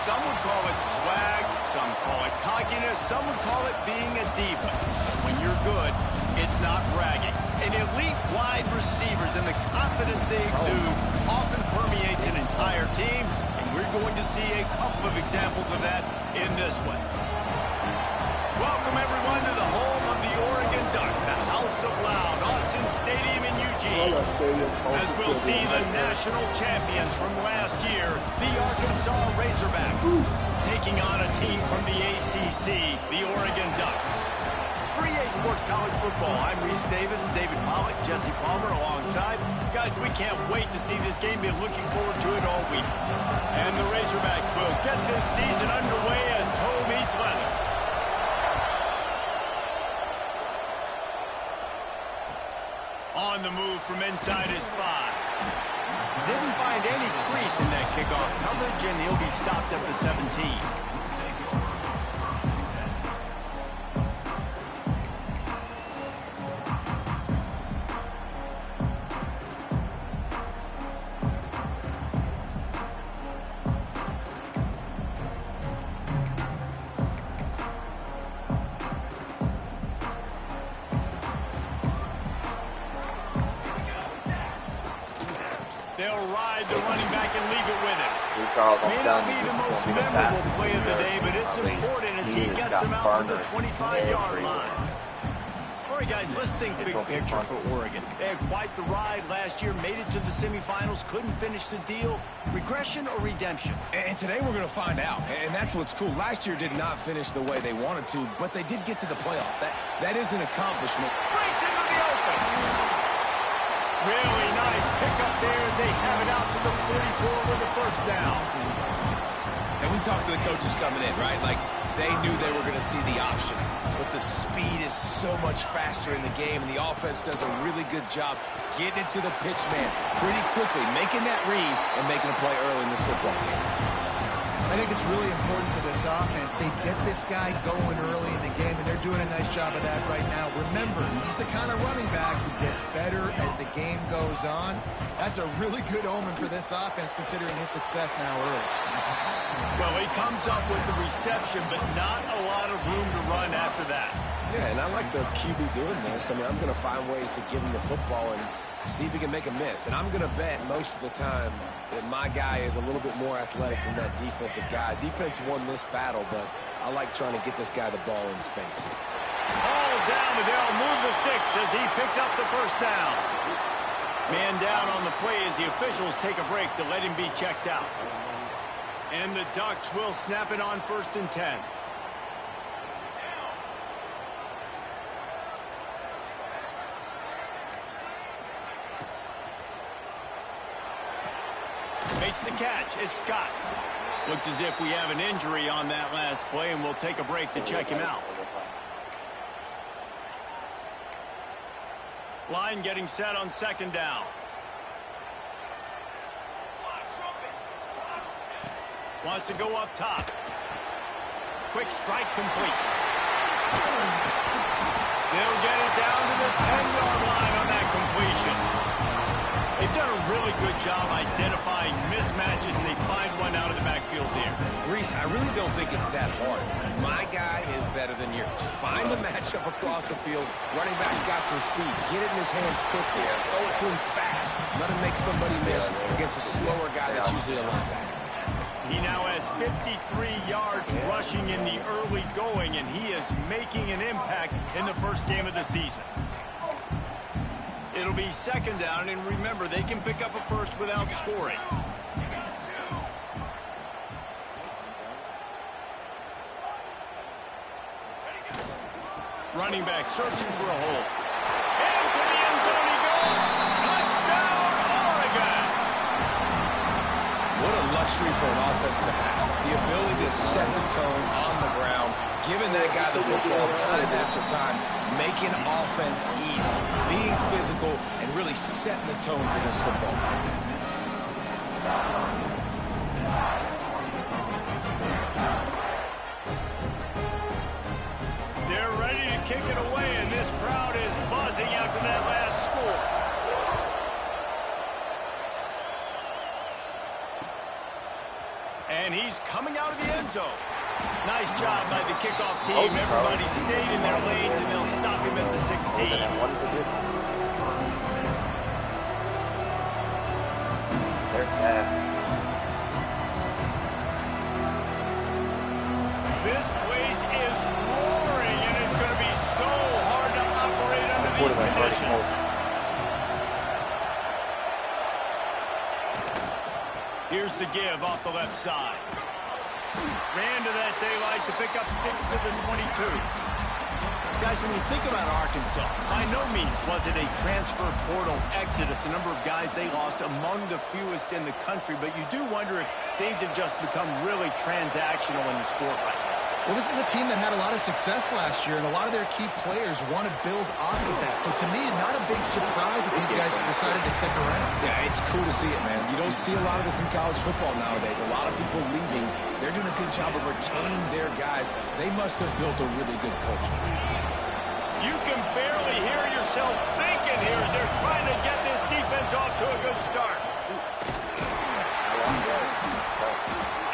Some would call it swag, some call it cockiness, some would call it being a diva. When you're good, it's not bragging. And elite wide receivers and the confidence they exude often permeates an entire team, and we're going to see a couple of examples of that in this one. Welcome, everyone, to the home of the Oregon Ducks, the House of Loud, Autzen Stadium in Eugene. As we'll see the national champions from last year, the Arkansas Razorbacks, taking on a team from the ACC, the Oregon Ducks. For EA Sports College Football, I'm Reese Davis and David Pollock, Jesse Palmer alongside. Guys, we can't wait to see this game. Been looking forward to it all week. And the Razorbacks will get this season underway as toe meets leather. On the move from inside his 5. Didn't find any crease in that kickoff coverage, and he'll be stopped at the 17. They'll ride the running back and leave it with him. May not be the most memorable play of the day, but it's important as he gets him out to the 25-yard line. right, guys, let's think big picture for Oregon. They had quite the ride last year, made it to the semifinals, couldn't finish the deal. Regression or redemption? And today we're going to find out, and that's what's cool. Last year did not finish the way they wanted to, but they did get to the playoff. That is an accomplishment. Breaks into the open. Really nice pickup there as they have it out to the 44 with the first down. And we talked to the coaches coming in, right? Like, they knew they were going to see the option. But the speed is so much faster in the game, and the offense does a really good job getting it to the pitch man pretty quickly, making that read and making a play early in this football game. I think it's really important for this offense. They get this guy going early in the game, and they're doing a nice job of that right now. Remember, he's the kind of running back who gets better as the game goes on. That's a really good omen for this offense, considering his success now early. Well, he comes up with the reception, but not a lot of room to run after that. Yeah, and I like the QB doing this. I mean, I'm going to find ways to give him the football and see if he can make a miss. And I'm going to bet most of the time that my guy is a little bit more athletic than that defensive guy. Defense won this battle, but I like trying to get this guy the ball in space. All down, and they'll move the sticks as he picks up the first down. Man down on the play as the officials take a break to let him be checked out. And the Ducks will snap it on 1st and 10. Makes the catch. It's Scott. Looks as if we have an injury on that last play, and we'll take a break to check him out. Line getting set on 2nd down. Wants to go up top. Quick strike complete. They'll get it down to the 10-yard line on that completion. They've done a really good job identifying mismatches, and they find one out of the backfield there. Reese, I really don't think it's that hard. My guy is better than yours. Find the matchup across the field. Running back's got some speed. Get it in his hands quickly. Throw it to him fast. Let him make somebody miss against a slower guy that's usually a linebacker. He now has 53 yards rushing in the early going, and he is making an impact in the first game of the season. It'll be 2nd down, and remember, they can pick up a first without scoring. Running back searching for a hole. Into the end zone he goes. Touchdown, Oregon! What a luxury for an offense to have. The ability to set the tone on the ground, giving that guy the football time after time, making offense easy, being physical, and really setting the tone for this football game. They're ready to kick it away, and this crowd is buzzing after that last score. And he's coming out of the end zone. Nice job by the kickoff team. Everybody stayed in their lanes, and they'll stop him at the 16. They're fast. This place is roaring, and it's going to be so hard to operate under these conditions. Here's the give off the left side. Ran to that daylight to pick up 6 to the 22. Guys, when you think about Arkansas, by no means was it a transfer portal exodus. The number of guys they lost among the fewest in the country, but you do wonder if things have just become really transactional in the sport right now. Well, this is a team that had a lot of success last year, and a lot of their key players want to build off of that. So to me, not a big surprise that these guys have decided to stick around. Yeah, it's cool to see it, man. You don't see a lot of this in college football nowadays. A lot of people leaving. They're doing a good job of retaining their guys. They must have built a really good culture. You can barely hear yourself thinking here as they're trying to get this defense off to a good start.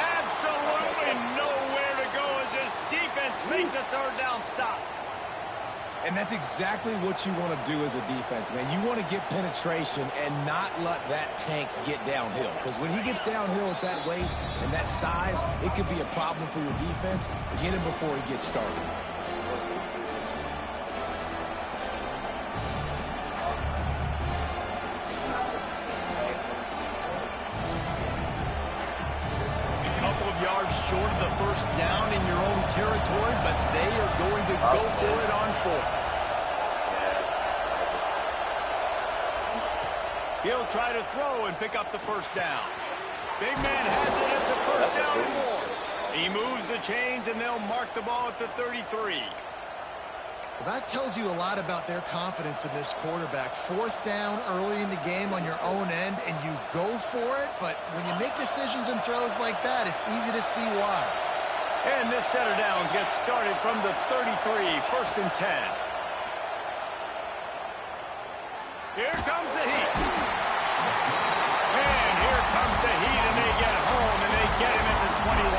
Absolutely nowhere to go as this defense makes a 3rd down stop. And that's exactly what you want to do as a defense, man. You want to get penetration and not let that tank get downhill. Because when he gets downhill at that weight and that size, it could be a problem for your defense. Get him before he gets started. yards short of the first down in your own territory, but they are going to go for it on 4th. He'll try to throw and pick up the first down. Big man has it. It's a first down and more. He moves the chains, and they'll mark the ball at the 33. Well, that tells you a lot about their confidence in this quarterback. 4th down early in the game on your own end, and you go for it, but when you make decisions and throws like that, it's easy to see why. And this set of downs gets started from the 33, 1st and 10. Here comes the heat. And here comes the heat, and they get home, and they get him at the 21.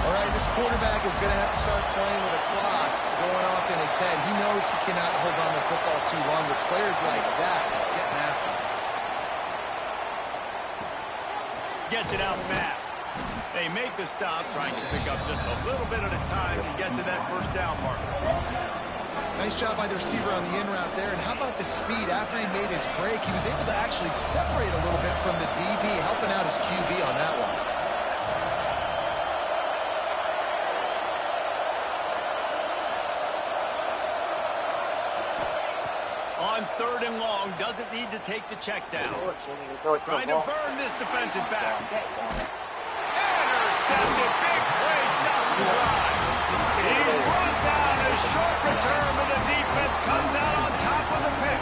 All right, this quarterback is going to have to start playing with a clock going off in his head. He knows he cannot hold on to the football too long with players like that getting after him. Gets it out fast. They make the stop, trying to pick up just a little bit at a time to get to that first down marker. Nice job by the receiver on the in route there. And how about the speed? After he made his break, he was able to actually separate a little bit from the DB, helping out his QB on that one. On 3rd and long, doesn't need to take the check down. Trying to burn this defensive back. Intercepted. Big play. Stop the drive. He's brought down. A short return, but the defense comes out on top of the pick.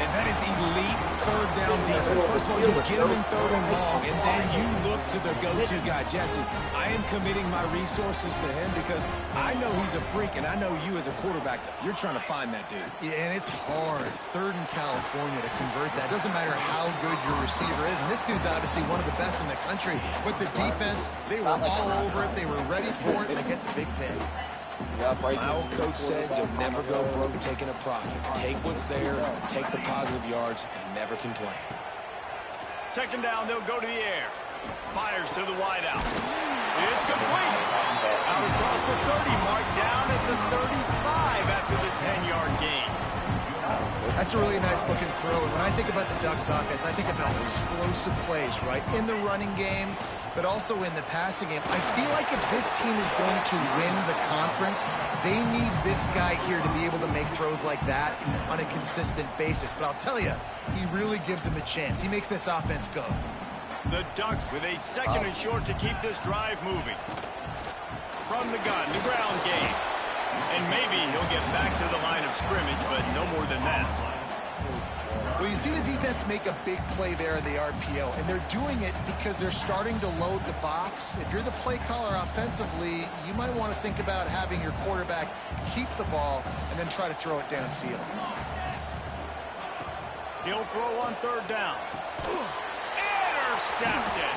And that is elite 3rd down defense. First of all, you get him in 3rd and long, and then you look to the go-to guy, Jesse. I am committing my resources to him because I know he's a freak, and I know you as a quarterback, you're trying to find that dude. Yeah, and it's hard, 3rd in California, to convert that. Doesn't matter how good your receiver is, and this dude's obviously one of the best in the country. But the defense, they were all over it. They were ready for it, and they get the big pick. My old coach said you'll never go broke taking a profit. Take what's there, take the positive yards, and never complain. 2nd down, they'll go to the air. Fires to the wideout. It's complete. Out across the 30, marked down at the 35 after the 10-yard gain. That's a really nice looking throw. And when I think about the Ducks offense, I think about explosive plays, right? In the running game, but also in the passing game. I feel like if this team is going to win the conference, they need this guy here to be able to make throws like that on a consistent basis. But I'll tell you, he really gives them a chance. He makes this offense go. The Ducks with a 2nd and short to keep this drive moving. From the gun, the ground game. And maybe he'll get back to the line of scrimmage, but no more than that. Well, you see the defense make a big play there in the RPO, and they're doing it because they're starting to load the box. If you're the play caller offensively, you might want to think about having your quarterback keep the ball and then try to throw it downfield. He'll throw on 3rd down. Intercepted.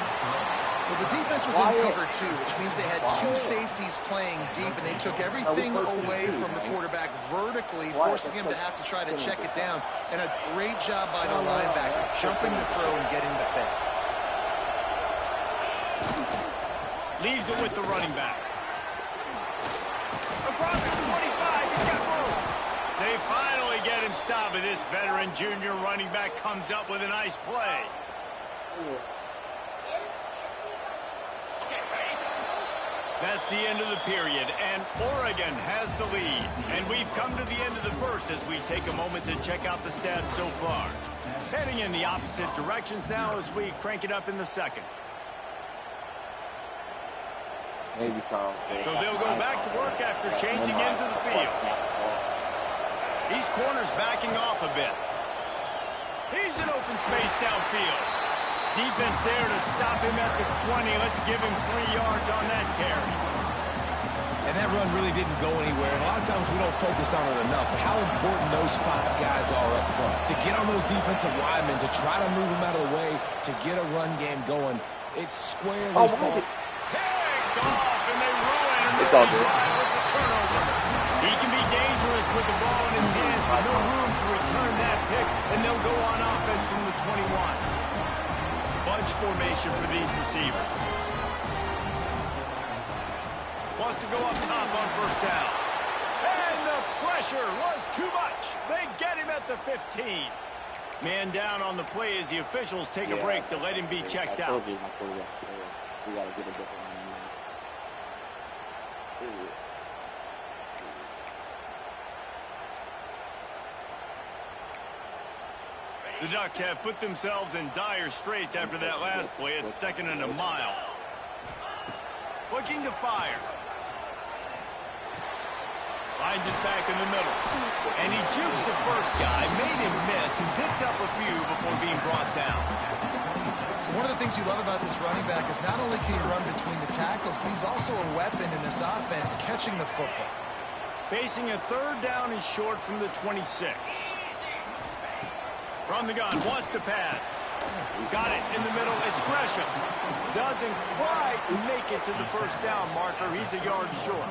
Well, the defense was in cover 2, which means they had 2 safeties playing deep, and they took everything away from the quarterback vertically, forcing him to have to try to check it down. And a great job by the linebacker, jumping the throw and getting the pick. Leaves it with the running back. Across the 25, he's got room. They finally get him stopped, and this veteran junior running back comes up with a nice play. That's the end of the period, and Oregon has the lead. And we've come to the end of the first as we take a moment to check out the stats so far. Heading in the opposite directions now as we crank it up in the 2nd. Maybe Tom's So they'll go back to work after changing into the field. These corners backing off a bit. He's in open space downfield. Defense there to stop him at the 20. Let's give him 3 yards on that carry. And that run really didn't go anywhere. And a lot of times we don't focus on it enough. But how important those 5 guys are up front. To get on those defensive linemen, to try to move them out of the way, to get a run game going. It's squarely fault. Picked off, and they ruin him. It's all good. With the turnover. He can be dangerous with the ball in his hands, but no room to return that pick. And they'll go on offense from the 21. Bunch formation for these receivers. Wants to go up top on 1st down. And the pressure was too much. They get him at the 15. Man down on the play as the officials take a break to let him be checked out. I told you yesterday. We got to get a different one. The Ducks have put themselves in dire straits after that last play. It's 2nd and a mile. Looking to fire. Finds us back in the middle. And he jukes the first guy, made him miss, and picked up a few before being brought down. One of the things you love about this running back is not only can he run between the tackles, but he's also a weapon in this offense, catching the football. Facing a 3rd down and short from the 26. From the gun, wants to pass. Got it in the middle. It's Gresham. Doesn't quite make it to the 1st down marker. He's a yard short.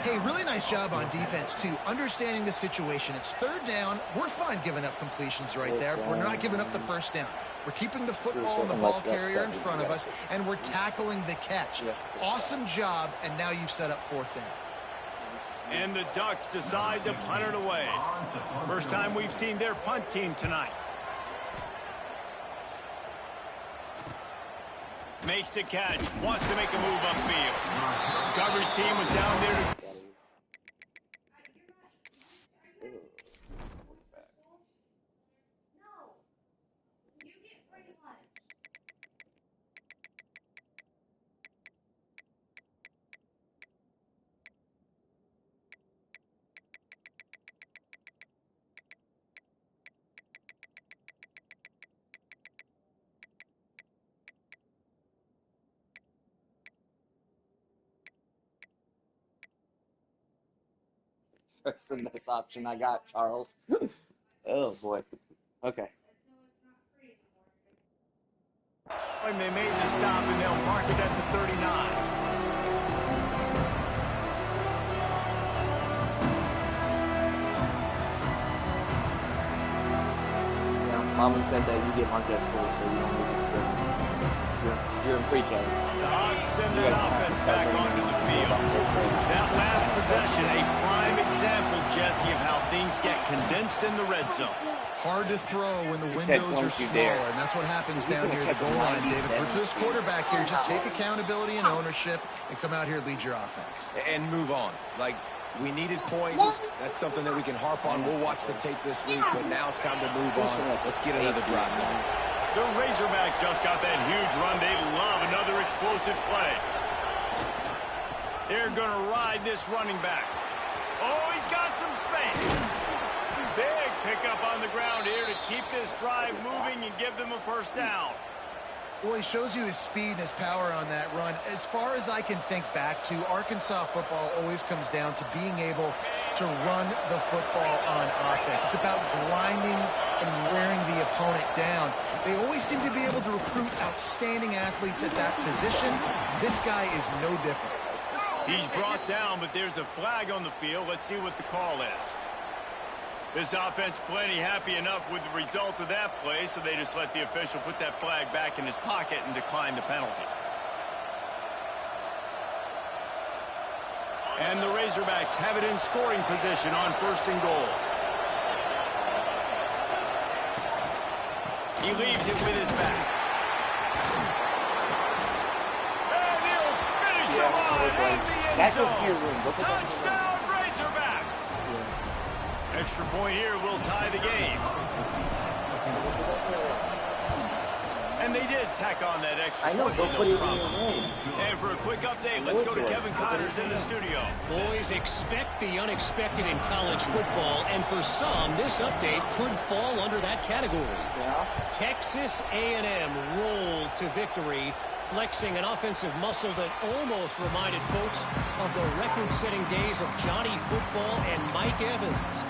Hey, really nice job on defense, too. Understanding the situation. It's 3rd down. We're fine giving up completions right there. We're not giving up the 1st down. We're keeping the football and the ball carrier in front of us, and we're tackling the catch. Awesome job, and now you've set up 4th down. And the Ducks decide to punt it away. First time we've seen their punt team tonight. Makes the catch. Wants to make a move upfield. Coverage team was down there to... That's the best option I got, Charles. Oh, boy. Okay. When they made the stop, and they'll mark it at the 39. Yeah, Mama said that you get marked at school, so you don't need to. You're in pre-K. The Hogs send that offense back onto the field. That last possession, a prime example, Jesse, of how things get condensed in the red zone. Hard to throw when the windows are smaller, and that's what happens down near the goal line, David. For this quarterback here, just take accountability and ownership and come out here and lead your offense. And move on. Like, we needed points. That's something that we can harp on. We'll watch the tape this week, but now it's time to move on. Let's get another drive going. The Razorbacks just got that huge run. They love another explosive play. They're going to ride this running back. Oh, he's got some space. Big pickup on the ground here to keep this drive moving and give them a 1st down. Well, he shows you his speed and his power on that run. As far as I can think back to, Arkansas football always comes down to being able to run the football on offense. It's about grinding and wearing the opponent down. They always seem to be able to recruit outstanding athletes at that position. This guy is no different. He's brought down, but there's a flag on the field. Let's see what the call is. This offense plenty happy enough with the result of that play, so they just let the official put that flag back in his pocket and decline the penalty. And the Razorbacks have it in scoring position on 1st and goal. He leaves it with his back. And he'll finish him on in the end zone. Touchdown, Razorbacks! Extra point here will tie the game. And they did tack on that extra point. No problem. And for a quick update, let's go to Kevin Connors in the studio. Boys, expect the unexpected in college football, and for some, this update could fall under that category. Yeah. Texas A&M rolled to victory, flexing an offensive muscle that almost reminded folks of the record-setting days of Johnny Football and Mike Evans.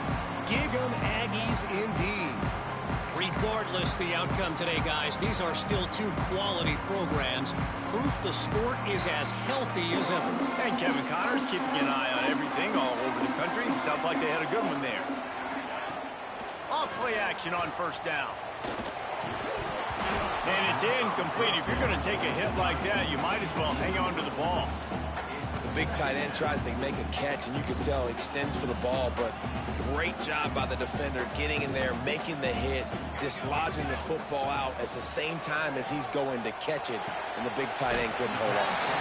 Gig 'em Aggies indeed. Regardless the outcome today, guys, these are still 2 quality programs. Proof the sport is as healthy as ever. And Kevin Connors keeping an eye on everything all over the country. Sounds like they had a good one there. Off-play action on 1st down. And it's incomplete. If you're going to take a hit like that, you might as well hang on to the ball. The big tight end tries to make a catch, and you can tell he extends for the ball, but great job by the defender getting in there, making the hit, dislodging the football out at the same time as he's going to catch it, and the big tight end couldn't hold on to it.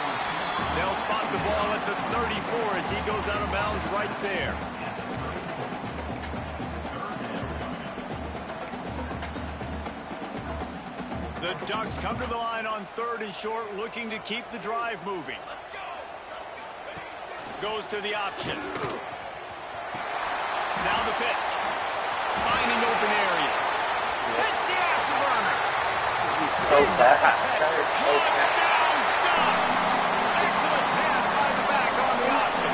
They'll spot the ball at the 34 as he goes out of bounds right there. The Ducks come to the line on 3rd and short, looking to keep the drive moving. Goes to the option. Now the pitch. Finding open areas. Hits the afterburners. He's so fast. Touchdown, Ducks! Excellent pass by the back on the option.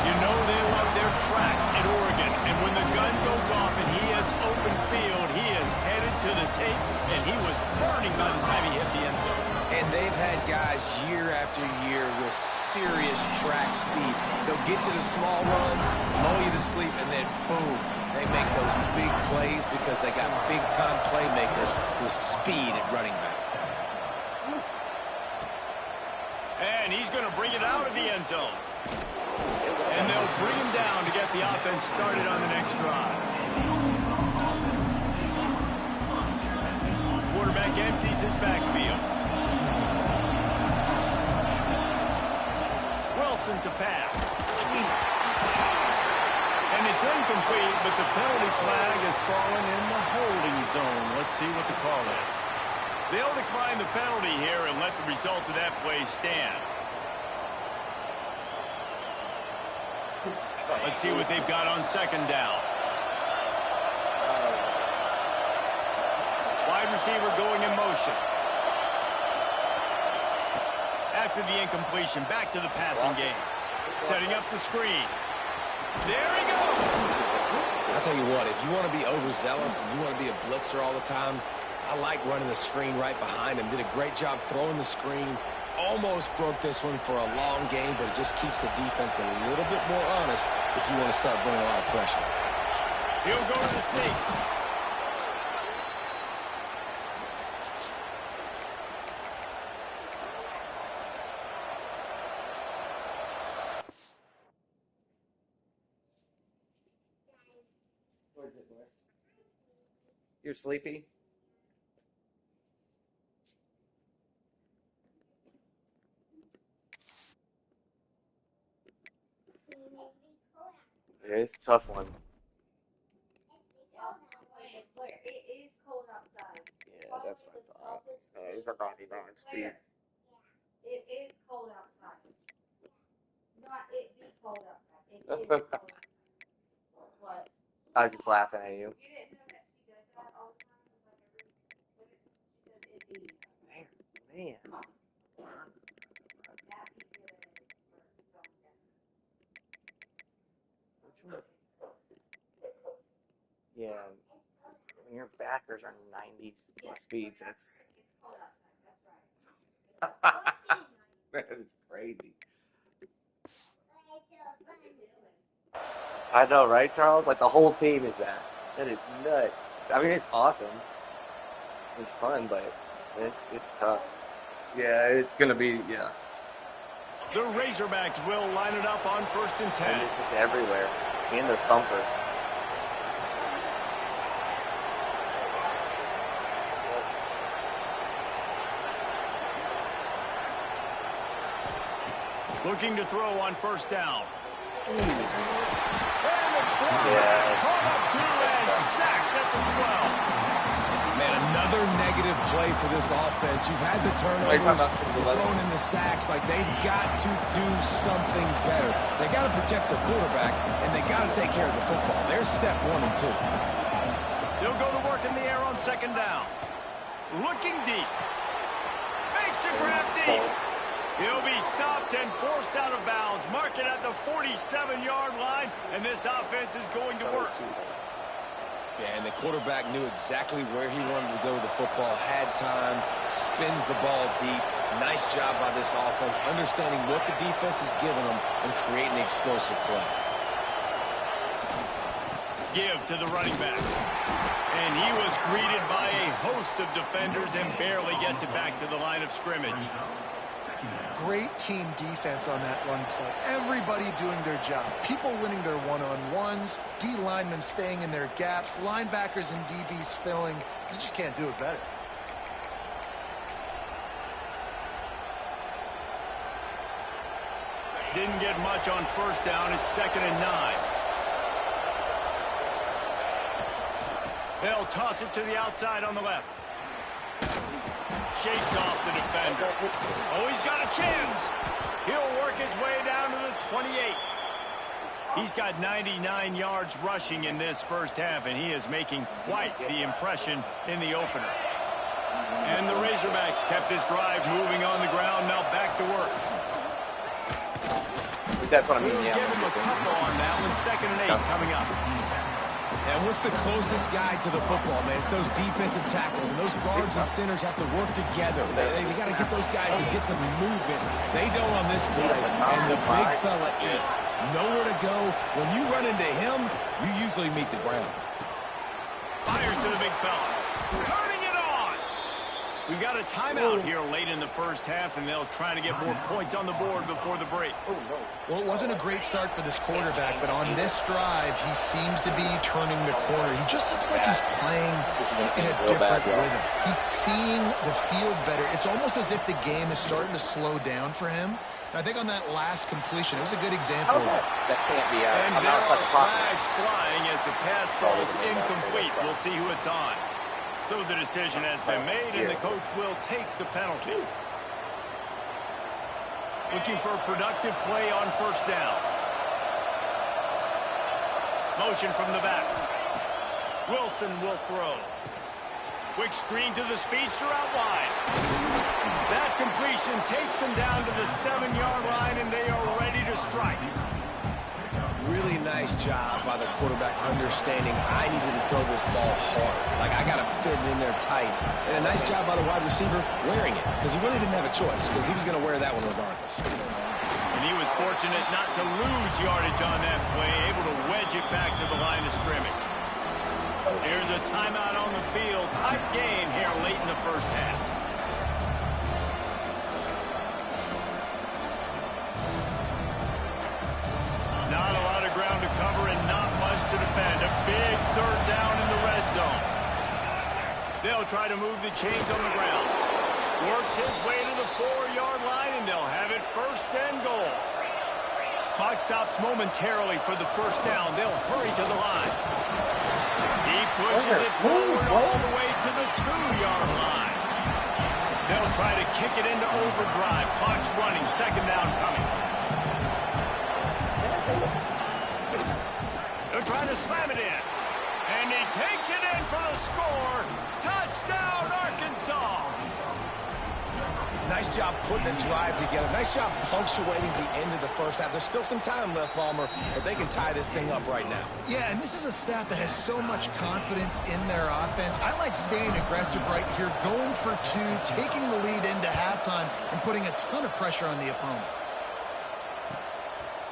You know they love their track at Oregon, and when the gun goes off and he has open field, he is headed to the tape, and he was burning by the time he hit the end zone. And they've had guys year after year with serious track speed. They'll get you the small runs, lull you to sleep, and then boom, they make those big plays because they got big-time playmakers with speed at running back. And he's going to bring it out of the end zone. And they'll bring him down to get the offense started on the next drive. Quarterback empties his backfield. Wilson to pass. And it's incomplete, but the penalty flag has fallen in the holding zone. Let's see what the call is. They'll decline the penalty here and let the result of that play stand. Let's see what they've got on 2nd down. Wide receiver going in motion. After the incompletion, back to the passing game. Setting up the screen. There he goes. I'll tell you what, if you want to be overzealous and you want to be a blitzer all the time, I like running the screen right behind him. Did a great job throwing the screen. Almost broke this one for a long game, but it just keeps the defense a little bit more honest if you want to start bringing a lot of pressure. He'll go to the sneak. You're sleepy? Yeah, it's a tough one. It is cold outside. Yeah, that's what I thought. He's a 99 speed. It is cold outside. Not it be cold outside. It is cold outside. What? I was just laughing at you. You didn't know that she does that all the time? She says it be. Man. That be good for Which one? Yeah. When your backers are 90 speeds, that's... It's cold outside. That's right. That is crazy. I know, right, Charles? Like, the whole team is that. That is nuts. I mean, it's awesome. It's fun, but it's tough. Yeah, it's going to be, yeah. The Razorbacks will line it up on 1st and 10. And it's just everywhere. And their thumpers. Looking to throw on 1st down. Jeez. And the quarterback caught up to and sacked at the 12. Man, another negative play for this offense. You've had the turnovers, you've thrown in the sacks. Like, they've got to do something better. They got to protect their quarterback, and they got to take care of the football. There's step 1 and 2. They'll go to work in the air on 2nd down. Looking deep. Makes a grab deep. He'll be stopped and forced out of bounds. Mark it at the 47-yard line, and this offense is going to work. Yeah, and the quarterback knew exactly where he wanted to go with the football, had time, spins the ball deep. Nice job by this offense, understanding what the defense is giving them and creating explosive play. Give to the running back. And he was greeted by a host of defenders and barely gets it back to the line of scrimmage. Great team defense on that run play. Everybody doing their job. People winning their one-on-ones, D linemen staying in their gaps, linebackers and DBs filling. You just can't do it better. Didn't get much on first down. It's 2nd and 9. They'll toss it to the outside on the left. Shakes off the defender. Oh, he's got a chance. He'll work his way down to the 28. He's got 99 yards rushing in this first half, and he is making quite the impression in the opener. And the Razorbacks kept this drive moving on the ground. Now back to work. That's what I mean, We'll yeah. give him a couple on that one. 2nd and 8 coming up. And what's the closest guy to the football, man? It's those defensive tackles, and those guards and centers have to work together. They got to get those guys and get some movement. They don't on this play, and the big fella eats. Nowhere to go. When you run into him, you usually meet the ground. Fires to the big fella. Turning it on. We've got a timeout here late in the first half, and they'll try to get more points on the board before the break. Well, it wasn't a great start for this quarterback, but on this drive, he seems to be turning the corner. He just looks like he's playing in a different rhythm. He's seeing the field better. It's almost as if the game is starting to slow down for him. And I think on that last completion, it was a good example of that. That can't be And I'm there outside are the pocket. flags flying as the pass falls incomplete. We'll see who it's on. So the decision has been made, and the coach will take the penalty. Looking for a productive play on first down. Motion from the back. Wilson will throw. Quick screen to the speedster out wide. That completion takes them down to the 7-yard line, and they are ready to strike. Really nice job by the quarterback understanding I needed to throw this ball hard. Like, I got to fit it in there tight. And a nice job by the wide receiver wearing it, because he really didn't have a choice, because he was going to wear that one regardless. And he was fortunate not to lose yardage on that play, able to wedge it back to the line of scrimmage. Here's a timeout on the field. Tight game here late in the first half. Not a lot of ground to cover and not much to defend. A big 3rd down in the red zone. They'll try to move the chains on the ground. Works his way to the 4-yard line, and they'll have it 1st and goal. Clock stops momentarily for the first down. They'll hurry to the line. He pushes it forward all the way to the 2-yard line. They'll try to kick it into overdrive. Clock's running. 2nd down coming. They're trying to slam it in. And he takes it in for the score. Touchdown, Arkansas. Nice job putting the drive together. Nice job punctuating the end of the first half. There's still some time left, Palmer, but they can tie this thing up right now. Yeah, and this is a staff that has so much confidence in their offense. I like staying aggressive right here, going for 2, taking the lead into halftime, and putting a ton of pressure on the opponent.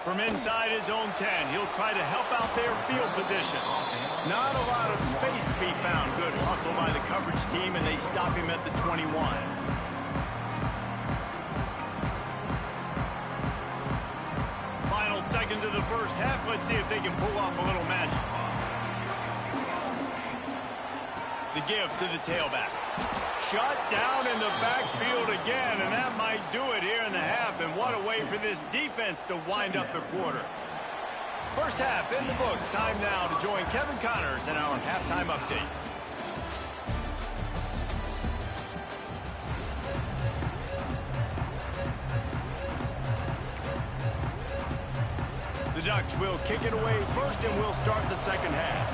From inside his own 10, he'll try to help out their field position. Not a lot of space to be found. Good hustle by the coverage team, and they stop him at the 21. Final seconds of the first half. Let's see if they can pull off a little magic. The give to the tailback. Shut down in the backfield again, and that might do it here in the half. And what a way for this defense to wind up the quarter. First half in the books. Time now to join Kevin Connors in our halftime update. The Ducks will kick it away first, and we'll start the second half.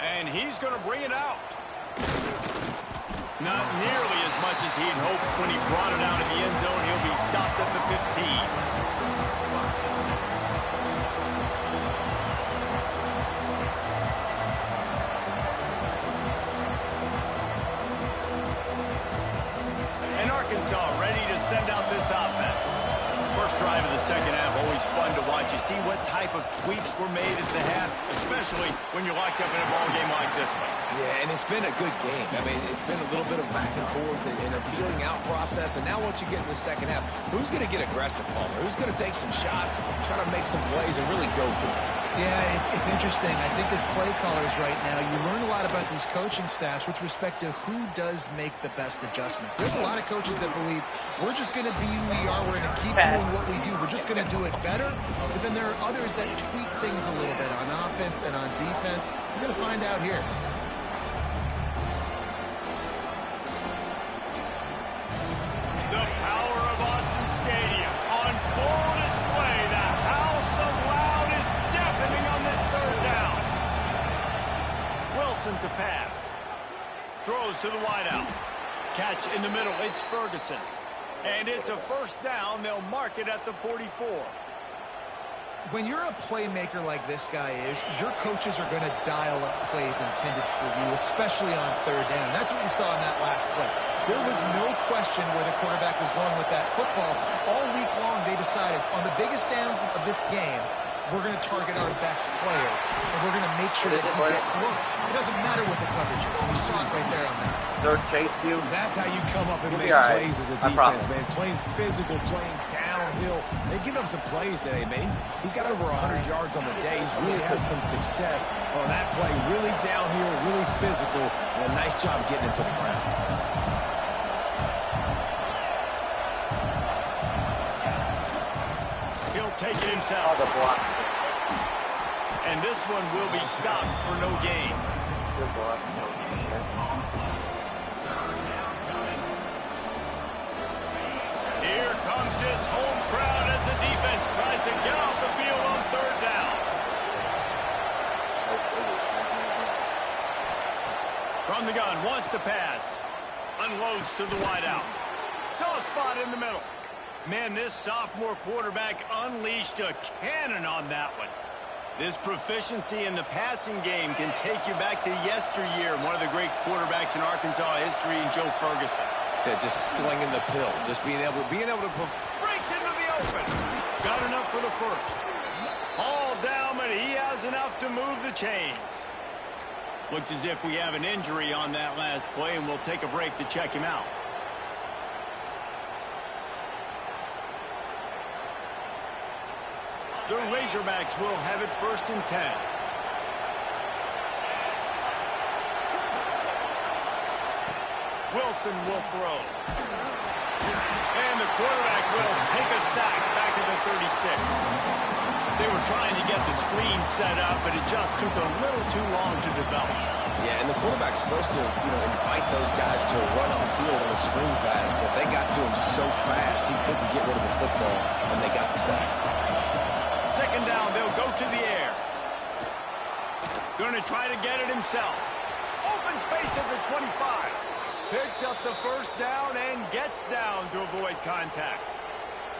And he's going to bring it out. Not nearly as much as he'd hoped when he brought it out in the end zone. He'll be stopped at the 15. And Arkansas ready to send out this offense. First drive of the second half, always fun to watch. You see what type of tweaks were made at the half, especially when you're locked up in a ball game like this one. Yeah, and it's been a good game. I mean, it's been a little bit of back and forth and a feeling out process. And now once you get in the second half, who's going to get aggressive, Palmer? Who's going to take some shots, try to make some plays, and really go for it? Yeah, it's interesting. I think as play callers right now, you learn a lot about these coaching staffs with respect to who does make the best adjustments. There's a lot of coaches that believe we're just going to be who we are. We're going to keep doing what we do. We're just going to do it better. But then there are others that tweak things a little bit on offense and on defense. We're going to find out here. The power of Autzen Stadium on full display. The house of loud is deafening on this third down. Wilson to pass. Throws to the wideout. Catch in the middle. It's Ferguson. And it's a first down. They'll mark it at the 44. When you're a playmaker like this guy is, your coaches are going to dial up plays intended for you, especially on third down. That's what you saw in that last play. There was no question where the quarterback was going with that football. All week long, they decided on the biggest downs of this game, we're going to target our best player, and we're going to make sure that he gets looks. It doesn't matter what the coverage is. You saw it right there on that. So chase you. That's how you come up and make right. plays as a I defense, promise. man. Playing physical, playing downhill. They've given him some plays today, man. He's got over 100 yards on the day. He's really had some success on that play. Really downhill, really physical, and a nice job getting him to the ground. He'll take it Oh, himself. the blocks. And this one will be stopped for no gain. Good blocks. Here comes his home crowd as the defense tries to get off the field on third down. From the gun, wants to pass. Unloads to the wideout. Saw a spot in the middle. Man, this sophomore quarterback unleashed a cannon on that one. This proficiency in the passing game can take you back to yesteryear. One of the great quarterbacks in Arkansas history, Joe Ferguson. Yeah, just slinging the pill, just being able to Breaks into the open. Got enough for the first. All down, but he has enough to move the chains. Looks as if we have an injury on that last play, and we'll take a break to check him out. The Razorbacks will have it 1st and 10. Wilson will throw. And the quarterback will take a sack back at the 36. They were trying to get the screen set up, but it just took a little too long to develop. Yeah, and the quarterback's supposed to, invite those guys to run upfield on a screen pass, but they got to him so fast he couldn't get rid of the football, and they got the sack. Second down, they'll go to the air. Going to try to get it himself. Open space at the 25. Picks up the first down and gets down to avoid contact.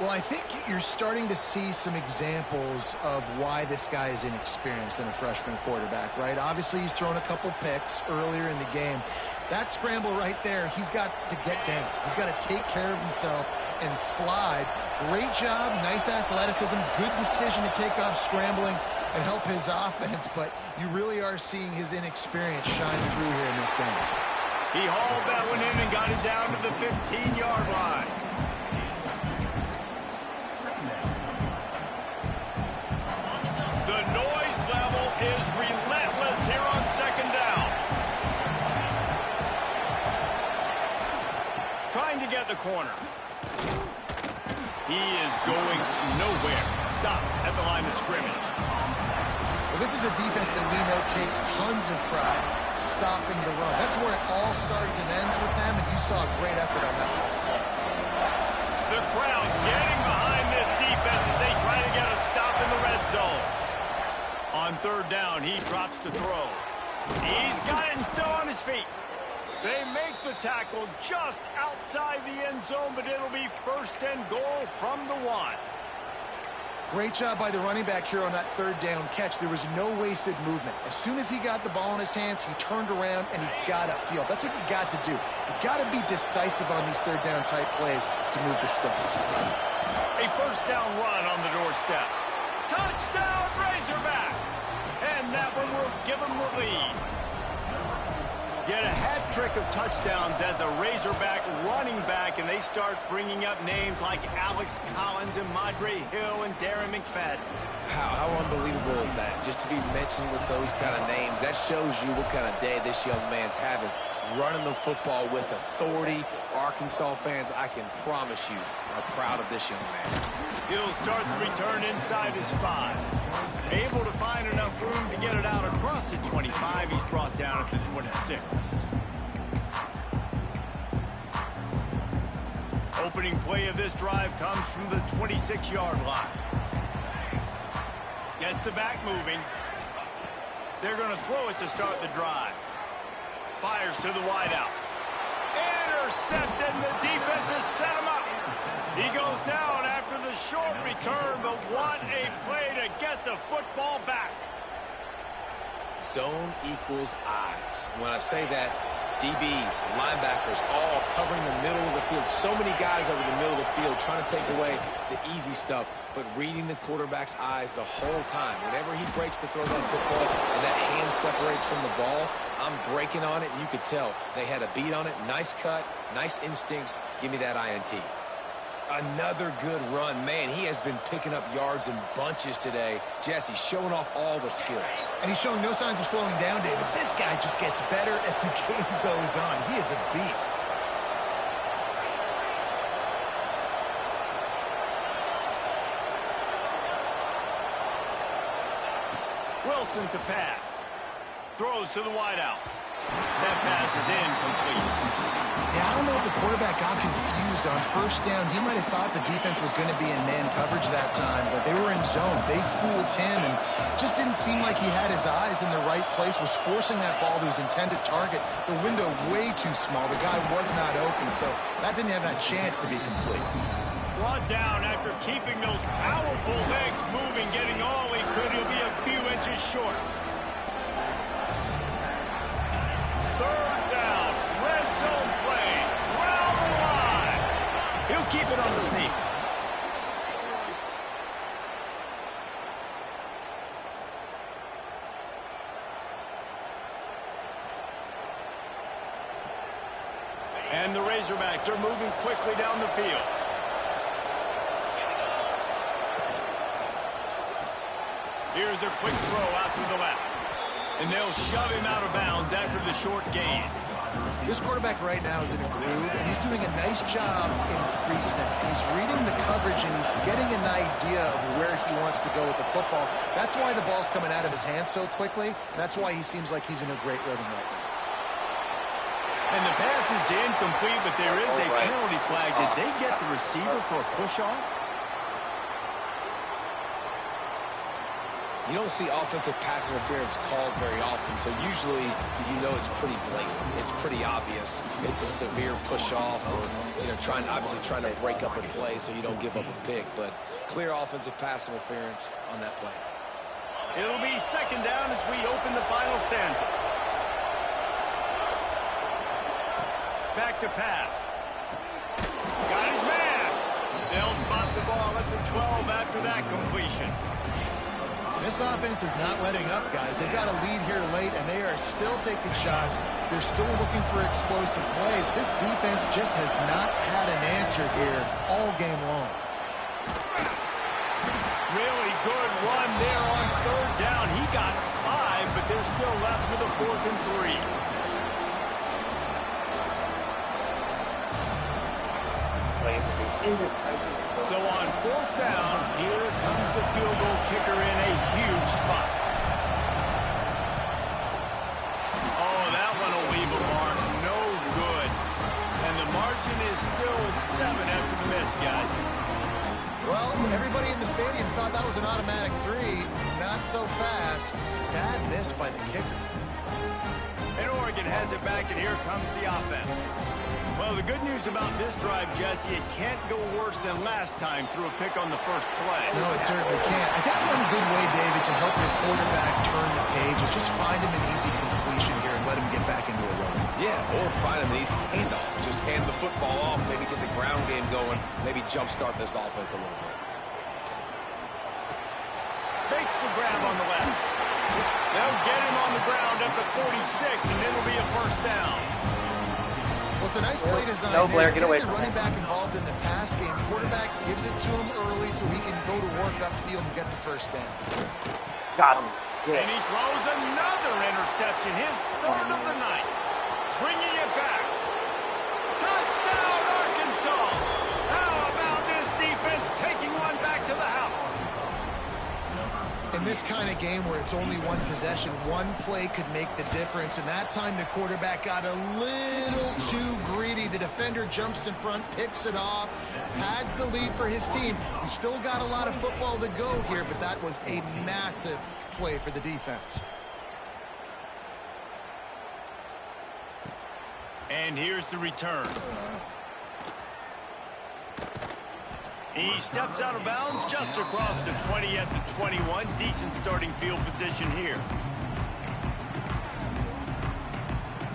Well, I think you're starting to see some examples of why this guy is inexperienced in a freshman quarterback, right? Obviously, he's thrown a couple picks earlier in the game. That scramble right there, he's got to get down. He's got to take care of himself and slide. Great job, nice athleticism, good decision to take off scrambling and help his offense, but you really are seeing his inexperience shine through here in this game. He hauled that one in and got it down to the 15-yard line. The noise level is relentless here on second down. Trying to get the corner. He is going nowhere. Stop at the line of scrimmage. Well, this is a defense that we know takes tons of pride stopping the run. That's where it all starts and ends with them, and you saw a great effort on that last play. The crowd getting behind this defense as they try to get a stop in the red zone. On third down, he drops to throw. He's got it and still on his feet. They make the tackle just outside the end zone, but it'll be 1st and goal from the 1. Great job by the running back here on that third down catch. There was no wasted movement. As soon as he got the ball in his hands, he turned around and he got upfield. That's what you got to do. You got to be decisive on these third down type plays to move the sticks. A first down run on the doorstep. Touchdown, Razorbacks! And that one will give them the lead. Get a hat trick of touchdowns as a Razorback running back, and they start bringing up names like Alex Collins and Madre Hill and Darren McFadden. How unbelievable is that? Just to be mentioned with those kind of names, that shows you what kind of day this young man's having. Running the football with authority. Arkansas fans, I can promise you, are proud of this young man. He'll start the return inside his 5. Able to find enough room to get it out across the 25. He's brought down at the 26. Opening play of this drive comes from the 26-yard line. Gets the back moving. They're going to throw it to start the drive. Fires to the wideout. Intercepted, and the defense has set him up. He goes down after the short return, but what a play to get the football back. Zone equals eyes. When I say that, DBs, linebackers, all covering the middle of the field. So many guys over the middle of the field trying to take away the easy stuff, but reading the quarterback's eyes the whole time. Whenever he breaks to throw that football and that hand separates from the ball, I'm breaking on it, and you could tell they had a beat on it. Nice cut, nice instincts. Give me that INT. Another good run. Man, he has been picking up yards in bunches today. Jesse showing off all the skills. And he's showing no signs of slowing down, David. This guy just gets better as the game goes on. He is a beast. Wilson to pass. Throws to the wideout. That pass is incomplete. Yeah, I don't know if the quarterback got confused on first down. He might have thought the defense was going to be in man coverage that time, but they were in zone. They fooled him and just didn't seem like he had his eyes in the right place, was forcing that ball to his intended target. The window way too small. The guy was not open, so that didn't have that chance to be complete. Brought down after keeping those powerful legs moving, getting all he could. He'll be a few inches short. Third down, red zone play, round the line. He'll keep it on the sneak. And the Razorbacks are moving quickly down the field. Here's a quick throw out to the left. And they'll shove him out of bounds after the short gain. This quarterback right now is in a groove, and he's doing a nice job in pre-snap. He's reading the coverage, and he's getting an idea of where he wants to go with the football. That's why the ball's coming out of his hands so quickly, and that's why he seems like he's in a great rhythm right now. And the pass is incomplete, but there is a penalty flag. Did they get the receiver for a push-off? You don't see offensive pass interference called very often, so usually you know it's pretty blatant. It's pretty obvious. It's a severe push-off or, obviously trying to break up a play so you don't give up a pick, but clear offensive pass interference on that play. It'll be second down as we open the final stanza. Back to pass. Got his man. They'll spot the ball at the 12 after that completion. This offense is not letting up, guys. They've got a lead here late, and they are still taking shots. They're still looking for explosive plays. This defense just has not had an answer here all game long. Really good run there on third down. He got 5, but they're still left with a 4th and 3. Indecisive. So on 4th down, here comes the field goal kicker in a huge spot. Oh, that one will leave a mark. No good. And the margin is still 7 after the miss, guys. Well, everybody in the stadium thought that was an automatic 3. Not so fast. Bad miss by the kicker. And Oregon has it back, and here comes the offense. Well, the good news about this drive, Jesse, it can't go worse than last time through a pick on the first play. No, it certainly can't. I think one good way, David, to help your quarterback turn the page is just find him an easy completion here and let him get back into a run. Yeah, Yeah, or find him an easy handoff. Just hand the football off, maybe get the ground game going, maybe jumpstart this offense a little bit. Makes the grab on the left. They'll get him on the ground at the 46, and it'll be a first down. Well, it's a nice play design. No, Blair, get away the from running that. back involved in the pass game. Quarterback gives it to him early so he can go to work upfield and get the first down. Got him. And he Yes. throws another interception, his third of the night. Bringing it back. Touchdown, Arkansas. How about this defense taking one back to the house? In this kind of game where it's only one possession, one play could make the difference. And that time the quarterback got a little too greedy. The defender jumps in front, picks it off, pads the lead for his team. We still got a lot of football to go here, but that was a massive play for the defense. And here's the return. He steps out of bounds just across the 20 at the 21. Decent starting field position here.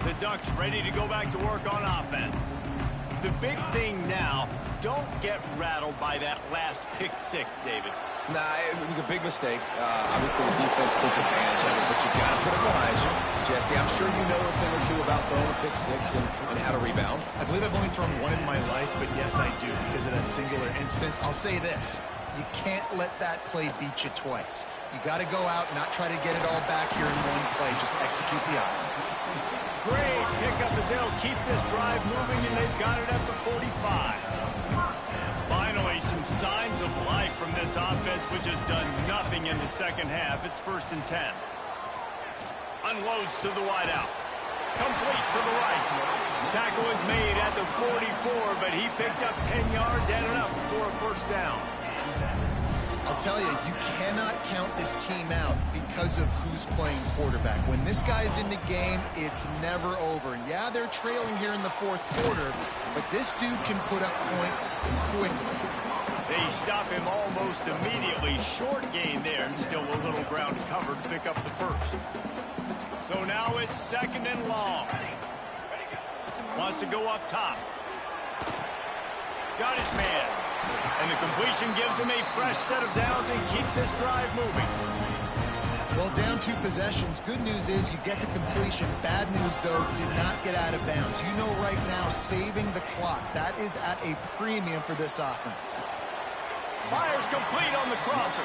The Ducks ready to go back to work on offense. The big thing now, don't get rattled by that last pick six, David. Nah, it was a big mistake. Obviously, the defense took advantage of it, but you got to put it behind you. Jesse, I'm sure you know a thing or two about throwing a pick six and how to rebound. I believe I've only thrown one in my life, but yes, I do because of that singular instance. I'll say this. You can't let that play beat you twice. You got to go out and not try to get it all back here in one play. Just execute the offense. Great pickup as they'll keep this drive moving, and they've got it at the 45. Finally, some signs of life from this offense, which has done nothing in the second half. It's 1st and 10. Unloads to the wideout. Complete to the right. Tackle is made at the 44, but he picked up 10 yards and enough for a first down. I'll tell you, you cannot count this team out because of who's playing quarterback. When this guy's in the game, it's never over. And yeah, they're trailing here in the fourth quarter, but this dude can put up points quickly. They stop him almost immediately. Short gain there, and still a little ground covered to pick up the first. So now it's 2nd and long. Wants to go up top. Got his man. And the completion gives him a fresh set of downs and keeps this drive moving. Well, down 2 possessions. Good news is you get the completion. Bad news, though, did not get out of bounds. You know right now, saving the clock. That is at a premium for this offense. Fires complete on the crosser.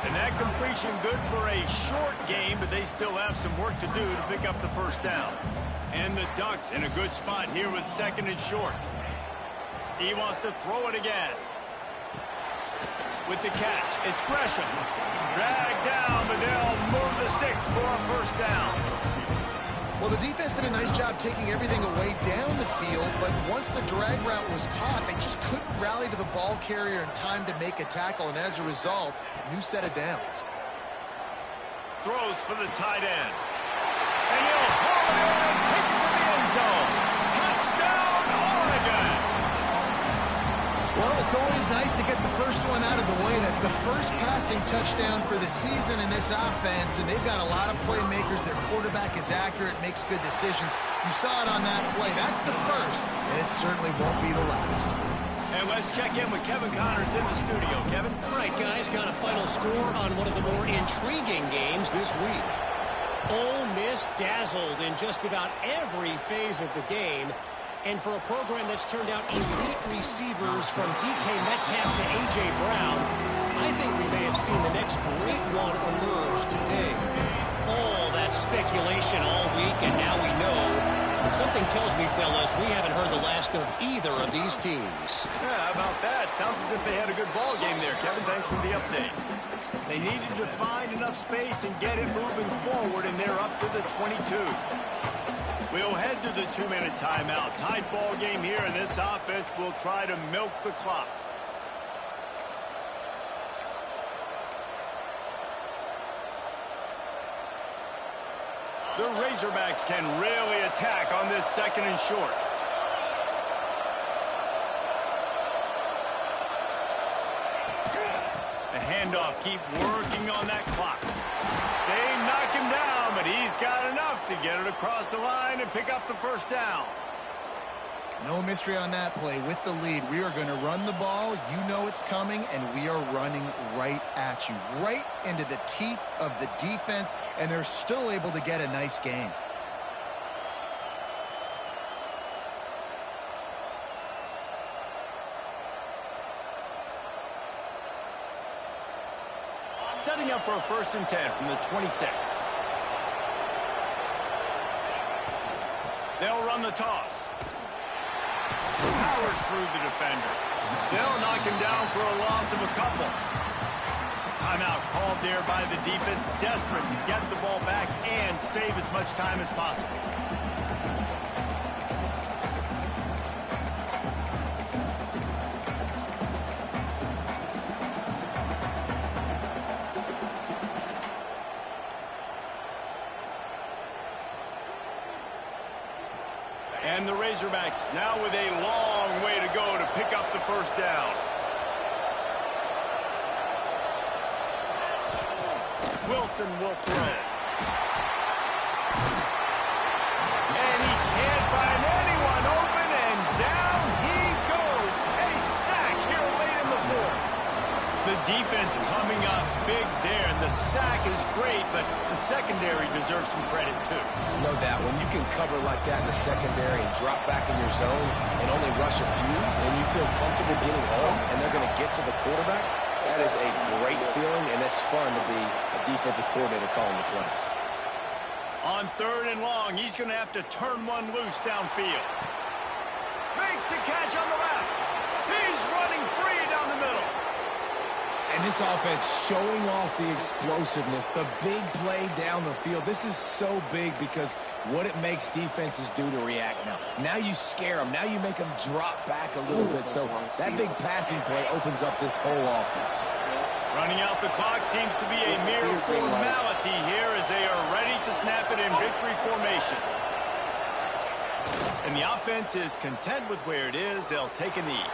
And that completion good for a short game, but they still have some work to do to pick up the first down. And the Ducks in a good spot here with 2nd and short. He wants to throw it again. With the catch, it's Gresham. Dragged down, but they'll move the sticks for a first down. Well, the defense did a nice job taking everything away down the field, but once the drag route was caught, they just couldn't rally to the ball carrier in time to make a tackle, and as a result, new set of downs. Throws for the tight end. And he'll haul it in and take it to the end zone. Touchdown, Oregon! Well, it's always nice to get the first one out of the way. That's the first passing touchdown for the season in this offense, and they've got a lot of playmakers. Their quarterback is accurate, makes good decisions. You saw it on that play. That's the first, and it certainly won't be the last. And let's check in with Kevin Connors in the studio. Kevin? All right, guys, got a final score on one of the more intriguing games this week. Ole Miss dazzled in just about every phase of the game. And for a program that's turned out elite receivers from DK Metcalf to A.J. Brown, I think we may have seen the next great one emerge today. All that speculation all week, and now we know. But something tells me, fellas, we haven't heard the last of either of these teams. Yeah, how about that? Sounds as if they had a good ball game there, Kevin. Thanks for the update. They needed to find enough space and get it moving forward, and they're up to the 22. We'll head to the 2-minute timeout. Tight ball game here, and this offense will try to milk the clock. The Razorbacks can really attack on this 2nd and short. The handoff, keep working on that clock. They knock him down, but he's got enough to get it across the line and pick up the first down. No mystery on that play. With the lead, we are going to run the ball. You know it's coming, and we are running right at you, right into the teeth of the defense, and they're still able to get a nice gain. Setting up for a 1st and 10 from the 26. They'll run the toss. Powers through the defender. They'll knock him down for a loss of a couple. Timeout called there by the defense, desperate to get the ball back and save as much time as possible. And the Razorbacks now with a long way to go to pick up the first down. Wilson will throw. And he can't find anyone open, and down he goes. A sack here late in the 4th. The defense coming up big there, and the sack is great, but the secondary deserves some credit too. No doubt. When you can cover like that in the secondary and drop back in your zone and only rush a few, and you feel comfortable getting home and they're going to get to the quarterback, that is a great feeling, and it's fun to be a defensive coordinator calling the plays. On 3rd and long, he's going to have to turn one loose downfield. Makes the catch on the left. He's running free down the middle. And this offense showing off the explosiveness, the big play down the field. This is so big because what it makes defenses do to react now. Now you scare them. Now you make them drop back a little bit. So that big passing play opens up this whole offense. Running out the clock seems to be a mere formality here as they are ready to snap it in victory formation. And the offense is content with where it is. They'll take a knee.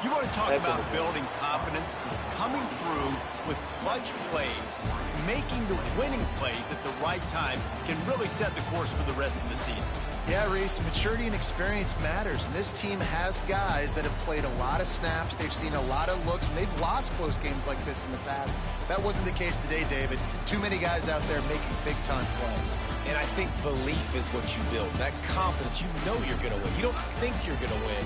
You want to talk about building confidence, coming through with clutch plays, making the winning plays at the right time can really set the course for the rest of the season. Yeah, Reese, maturity and experience matters, and this team has guys that have played a lot of snaps, they've seen a lot of looks, and they've lost close games like this in the past. That wasn't the case today, David. Too many guys out there making big-time plays. And I think belief is what you build. That confidence, you know you're going to win. You don't think you're going to win.